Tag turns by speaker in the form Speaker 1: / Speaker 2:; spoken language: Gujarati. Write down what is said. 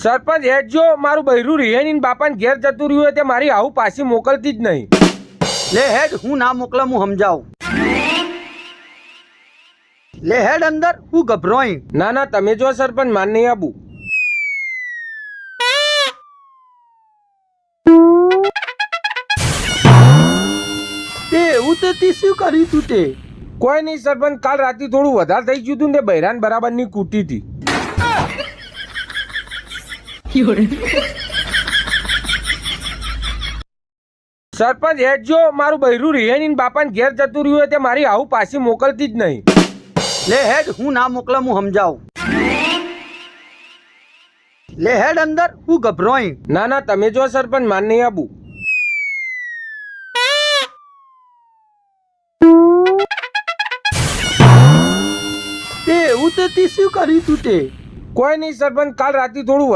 Speaker 1: સરપંચ હેડજો, મારું બૈરું રિહેની બાપાને ઘેર જતું રહ્યું હોય તે મારી આવું પાછી મોકલતી જ નહીં.
Speaker 2: લે હેડ, હું ના મોકલા હું સમજાવું. લે હેડ અંદર, હું ગભરોઈ.
Speaker 1: ના ના તમે જો સરપંચ, માન નહીં આબુ.
Speaker 2: તે એવું તે તી શું કર્યું તું તે?
Speaker 1: કોઈ નહીં સરપંચ, કાલ રાતે થોડું વધારે થઈ ગયું હતું ને તે બૈરાન બરાબરની કૂટી હતી. સરપંચ હેડજો, મારું બૈરું રિહેની બાપાને ઘેર જતું રહ્યું હોય તે મારી આવું પાછી મોકલતી જ નહીં.
Speaker 2: લે હેડ, હું ના મોકલા હું સમજાવું. લે હેડ અંદર, હું ગભરોઈ.
Speaker 1: ના ના તમે જો સરપંચ, માન નહીં આબુ.
Speaker 2: તે એવું તે તી શું કર્યું તું તે?
Speaker 1: કોઈ નહીં સરપંચ, કાલ રાતે થોડું